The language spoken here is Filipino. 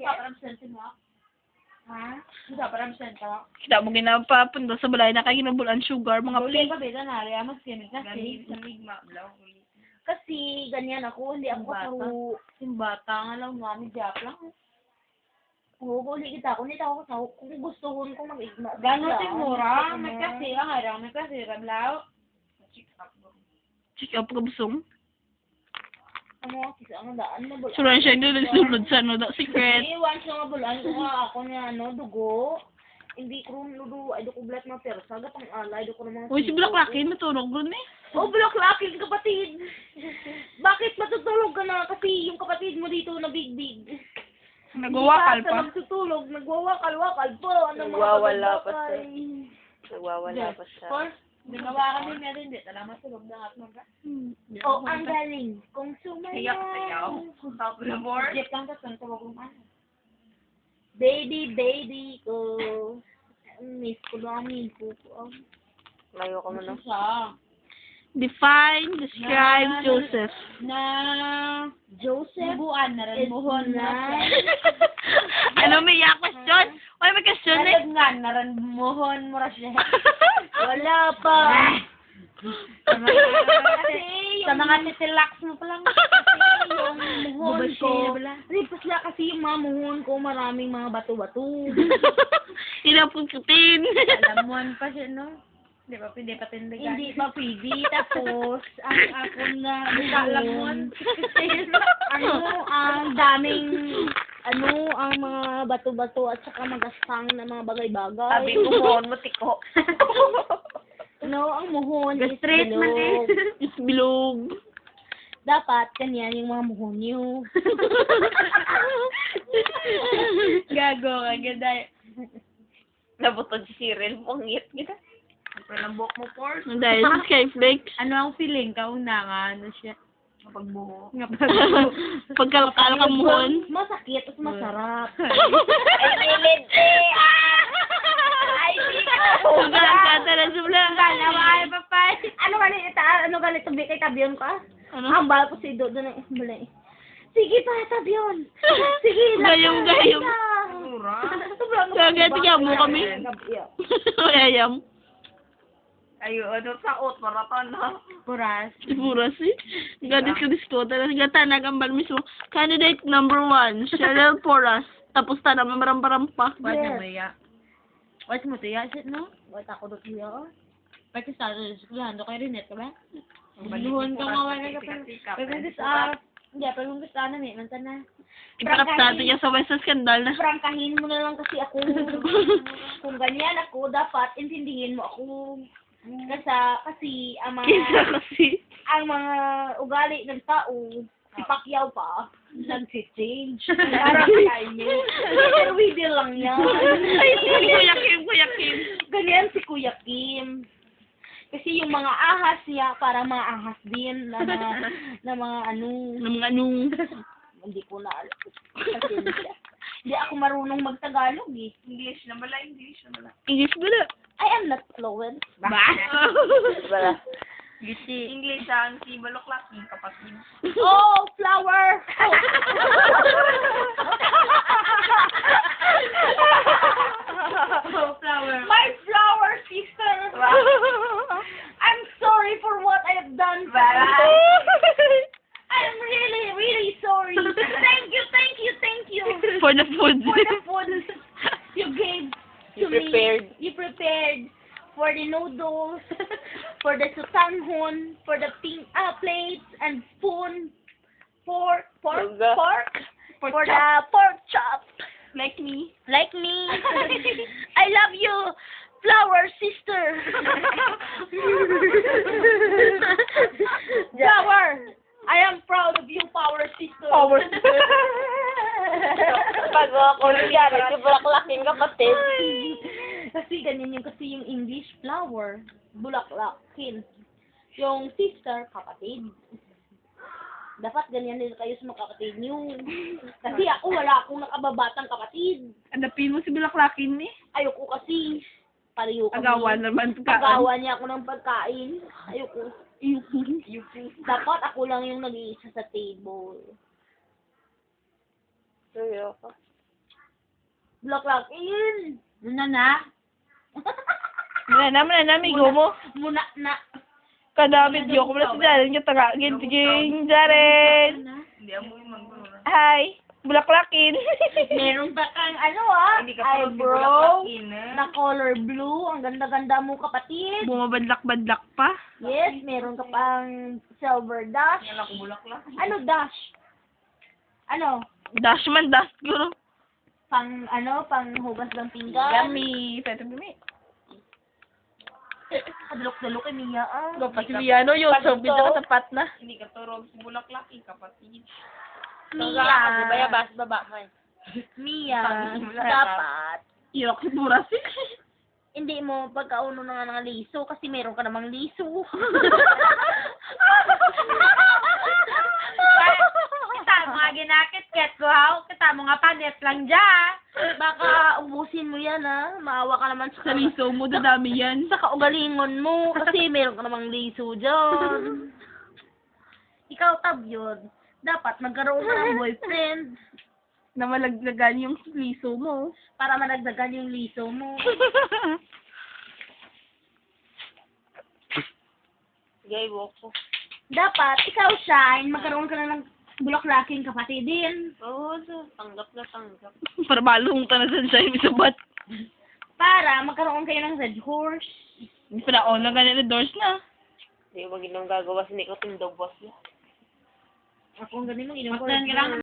Paparamsentin mo? Ha? Paparamsentin mo? Kita mo ginapapunta sa balay na kayo ginabulan sugar, mga Bulay pink. pa beda na, kaya mas gamit kasi. Kasi ganyan ako, hindi ako kasaro. Yung bata nga lang, mami, diap lang. Oo, huli kita ako, hindi ako kasaro. Kung gusto ko mag-igma. Gano'n sigura, may kasi, ang harang, may kasi, rablaw. Check up ka busong. Ano, kasi ang daan na bulan. Suran siya doon nagsulod sa ano, secret. Hindi, once na nga bulan, ko nga ako niya, dugo. Hindi ko nudo, ay ko blat na persa, gatang alay, ko na mga... Uy, si Black matulog ron eh. Oh, Black kapatid! Bakit matutulog ka na? Kasi yung kapatid mo dito na big. Nagwawakal Hindi pa. magtutulog, nagwawakal-wakal po. Nagwawala pa siya. Nagwawala pa siya. First, ginawa kami meron din. Alam mo, tulog na at maga. Oh, ang galing. Kung sumayaw. Top of the board. Jeff lang ka, tawag mo ano. Baby ko. Miss ko namin po. Layo ka mo na. Define, describe Joseph. Joseph? Buwan na rin. Muhon na. Ano may question? Wala may question eh. Alam nga na rin. Muhon mo siya. Wala pa. Sa mga titilax mo pa lang. Kasi yung muhon ko. Ripas lang kasi yung mga muhon ko. Maraming mga bato-bato. Inaputin. Alam mo pa siya, no? Hindi pa pwede patindigan. Hindi pa pwede. Tapos, ang ako na muhon. Ang daming, ang mga bato-bato at saka magasang na mga bagay-bagay. Sabi ko muhon mo, tiko. Ang muhon is Straight man bilog. Is bilog. Dapat, kanyan yung mga muhon nyo. Gago, ganda. Nabutod si Cyril, pungit kita. Ang buhok mo, Port. Dahil sa Skyflakes. Ano ang feeling? Kauna ano siya? Pagbuho. Pagkalakal ka muhon. Masakit at masarap. Ay, milid eh! Ay, di ko! Pagkalakata na sa blang. Ay, papay. Ano galit tabi kay Tabion ka? Ano? Hambal ko si Dodo na balay. Sige pa, Tabion. Sige, Gayong. Gagatiga mo kami. Ayam. Ayo, ano saot, maraton na. Puras. Puras eh. Gadis ka disko. Tapos gatanag ang mismo. Candidate number 1, Cheryl Porras. Tapos tanang mamarampa-rampa. Wala na ba ya? Wala mo to ya, shit no? Wala ako doon ya. Pati sa eskwelahan, do kay Rinet ka ba? Binuhon ka nga wala ka pa. Pero kung gusto na, nantan na. Iparaptado niya sa Western Scandal na. Prangkahin mo na lang kasi ako. Kung ganyan ako, dapat intindihin mo ako. Kasi ang mga ugali ng tao, si Pacquiao pa, nag-change. Parang kayo. Pero video lang yan. Kuya Kim. Ganyan si Kuya Kim. Kasi yung mga ahas niya, para mga ahas din, na mga hindi ko na alam. Kasi hindi ako marunong mag-Tagalog eh. English na bala. English bala. I am not fluent. Bala. English ang si Baloklak, yung kapatid. Oh, flower! Oh, flower. My flower sister! I'm sorry for what I have done. I'm really, really sorry. Thank you. For the food. For the food you gave to me. You prepared. For the noodles, for the sutanghon, for the plates and spoon, for the pork chop. Like me. I love you, flower sister. Flower, I am proud of you, power sister. Pag ako nangyari, si Bulaklaking kapatid. Kasi ganyan yung English flower, bulaklakin. Yung sister, kapatid. Dapat ganyan din kayo sa mga kapatid niyo. Kasi ako, wala akong nakababatang kapatid. Adapin mo si Bilaklakin eh. Ayoko kasi. Pariyo kami. Agawan naman. Agawan niya ako ng pagkain. Ayoko. Dapat ako lang yung nag-iisa sa table. Ayoko. Bulaklakin. Muna na. Muna na, amigo mo. Muna na. Kada video ko mula si Jaren, katagagin, tiging Jaren. Hindi mo yung magkulo. Hi, bulaklakin. Meron pa kang Hindi ka eyebrow pulaklakin, eh. na color blue. Ang ganda-ganda mo, kapatid. Bumabadlak-badlak pa. Yes, meron ka pang silver dash. Yan ako bulaklak. Ano dash? Ano? Dash man, dash guro. Pang hugas ng pinggan. Yummy. Pwede bumi. Kadulok-dulok kay Mia, ah. Gapa si Liano yun. So, bida ka sapat na. Hindi ka turog sa bulaklak, kapatid. Mia. Bayabas, baba, may. Mia. Pang- Dapat. Iyok si Burasi. Hindi mo pagkauno na nga ng liso kasi meron ka namang liso. Kita mo nga ginakit-kit ko, ha? Kita mo nga panet lang dyan. Baka ubusin mo yan, ha? Maawa ka naman Sa liso mo, dadami yan. sa kaugalingon mo kasi meron ka namang liso dyan. Ikaw, Tab, yun. Dapat magkaroon ka ng boyfriend Na malaglagan yung liso mo. para managdagan yung liso mo. Gay, ko. Dapat, ikaw, Shine, magkaroon ka na ng bulaklaking kapatid din. Oo, tanggap na tanggap. Para malung ka na sa sabat. Para magkaroon kayo ng red horse. Hindi pa na-on na ganito doors na. Hindi mo ginong gagawa, sinikot yung dog boss niya. Ako ang galing mo, inom ko. Basta kailangan